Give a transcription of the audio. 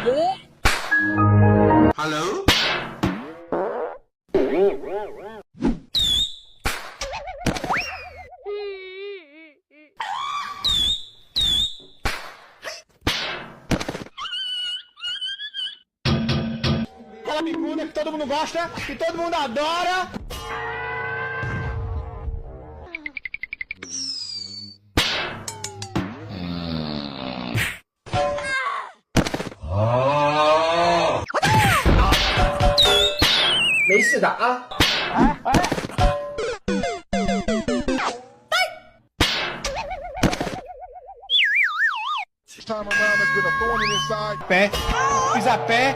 Hello? Aquela bicuda que todo mundo gosta, que todo mundo adora.没事的啊。Pé, pisa pé.